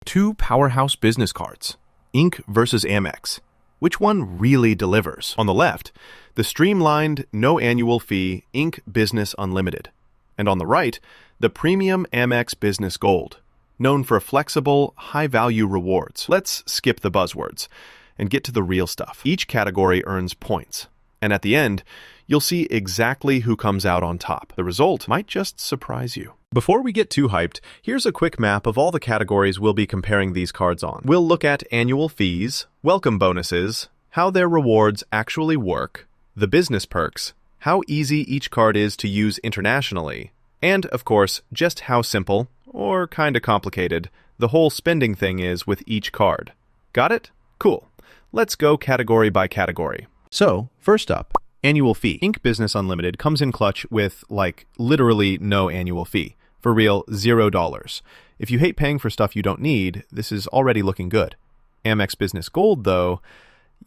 Two powerhouse business cards, Ink versus Amex. Which one really delivers? On the left, the streamlined, no annual fee Ink Business Unlimited. And on the right, the premium Amex Business Gold, known for flexible, high-value rewards. Let's skip the buzzwords and get to the real stuff. Each category earns points, and at the end, you'll see exactly who comes out on top. The result might just surprise you. Before we get too hyped, here's a quick map of all the categories we'll be comparing these cards on. We'll look at annual fees, welcome bonuses, how their rewards actually work, the business perks, how easy each card is to use internationally, and, of course, just how simple, or kinda complicated, the whole spending thing is with each card. Got it? Cool. Let's go category by category. So, first up, annual fee. Ink Business Unlimited comes in clutch with, literally no annual fee. For real, $0. If you hate paying for stuff you don't need, this is already looking good. Amex Business Gold, though,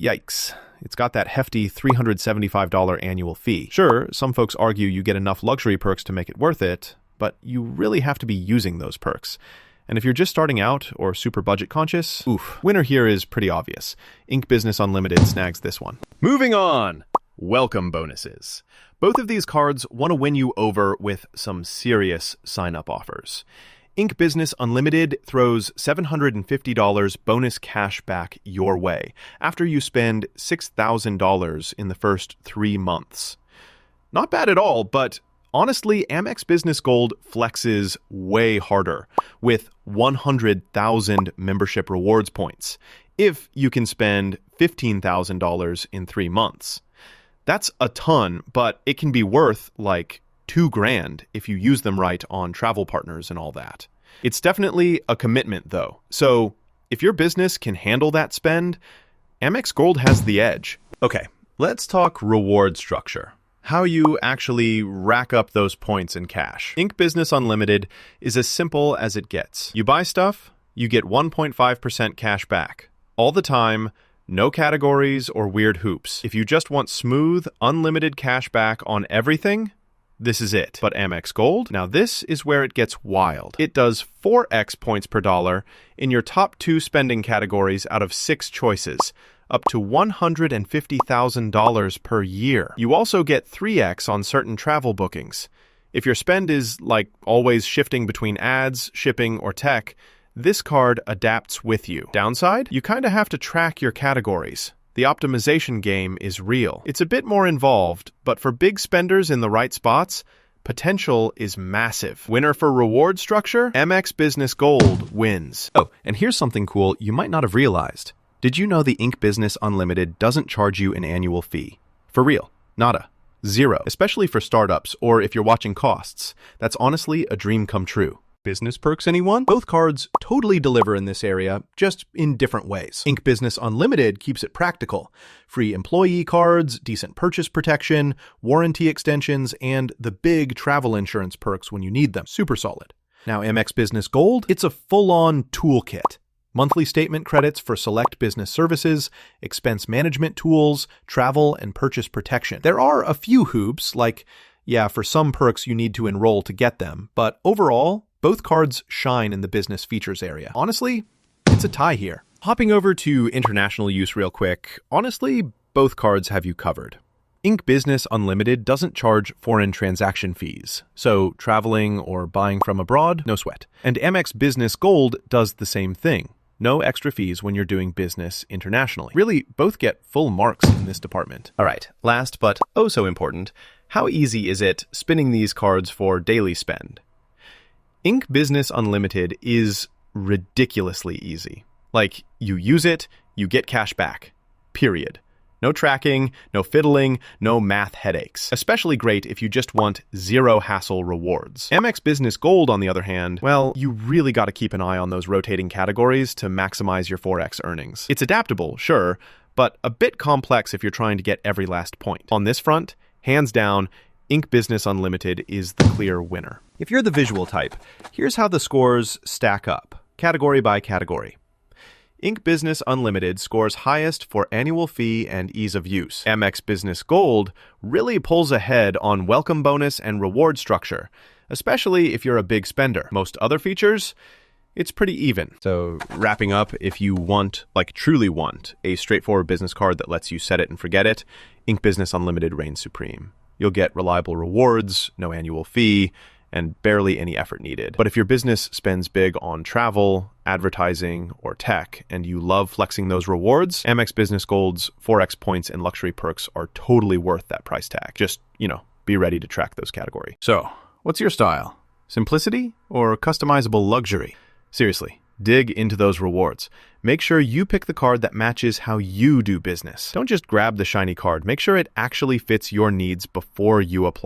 yikes. It's got that hefty $375 annual fee. Sure, some folks argue you get enough luxury perks to make it worth it, but you really have to be using those perks. And if you're just starting out or super budget conscious, winner here is pretty obvious. Ink Business Unlimited snags this one. Moving on. Welcome bonuses. Both of these cards want to win you over with some serious sign-up offers. Ink Business Unlimited throws $750 bonus cash back your way after you spend $6,000 in the first 3 months. Not bad at all, but honestly, Amex Business Gold flexes way harder with 100,000 membership rewards points if you can spend $15,000 in 3 months. That's a ton, but it can be worth $2,000 if you use them right on travel partners and all that. It's definitely a commitment though. So if your business can handle that spend, Amex Gold has the edge. Okay, let's talk reward structure. How you actually rack up those points in cash. Ink Business Unlimited is as simple as it gets. You buy stuff, you get 1.5% cash back. All the time, no categories or weird hoops. If you just want smooth, unlimited cash back on everything, this is it. But Amex Gold? Now this is where it gets wild. It does 4x points per dollar in your top 2 spending categories out of 6 choices, up to $150,000 per year. You also get 3x on certain travel bookings. If your spend is, always shifting between ads, shipping, or tech, this card adapts with you. Downside? You kinda have to track your categories. The optimization game is real. It's a bit more involved, but for big spenders in the right spots, potential is massive. Winner for reward structure? Amex Business Gold wins. Oh, and here's something cool you might not have realized. Did you know the Ink Business Unlimited doesn't charge you an annual fee? For real. Nada. 0. Especially for startups or if you're watching costs. That's honestly a dream come true. Business perks, anyone? Both cards totally deliver in this area, just in different ways. Ink Business Unlimited keeps it practical. Free employee cards, decent purchase protection, warranty extensions, and the big travel insurance perks when you need them. Super solid. Now Amex Business Gold, it's a full-on toolkit. Monthly statement credits for select business services, expense management tools, travel, and purchase protection. There are a few hoops, for some perks you need to enroll to get them, but overall, both cards shine in the business features area. Honestly, it's a tie here. Hopping over to international use real quick, honestly, both cards have you covered. Ink Business Unlimited doesn't charge foreign transaction fees, so traveling or buying from abroad, no sweat. And Amex Business Gold does the same thing. No extra fees when you're doing business internationally. Really, both get full marks in this department. All right, last but oh so important, how easy is it spinning these cards for daily spend? Ink Business Unlimited is ridiculously easy. You use it, you get cash back. Period. No tracking, no fiddling, no math headaches. Especially great if you just want zero hassle rewards. Amex Business Gold, on the other hand, well, you really got to keep an eye on those rotating categories to maximize your 4x earnings. It's adaptable, sure, but a bit complex if you're trying to get every last point. On this front, hands down, Ink Business Unlimited is the clear winner. If you're the visual type, here's how the scores stack up, category by category. Ink Business Unlimited scores highest for annual fee and ease of use. Amex Business Gold really pulls ahead on welcome bonus and reward structure, especially if you're a big spender. Most other features? it's pretty even. So wrapping up, if you want, like truly want, a straightforward business card that lets you set it and forget it, Ink Business Unlimited reigns supreme. You'll get reliable rewards, no annual fee, and barely any effort needed. But if your business spends big on travel, advertising, or tech, and you love flexing those rewards, Amex Business Gold's 4x points and luxury perks are totally worth that price tag. Just, be ready to track those categories. So, what's your style? Simplicity or customizable luxury? Seriously, dig into those rewards. Make sure you pick the card that matches how you do business. Don't just grab the shiny card. Make sure it actually fits your needs before you apply.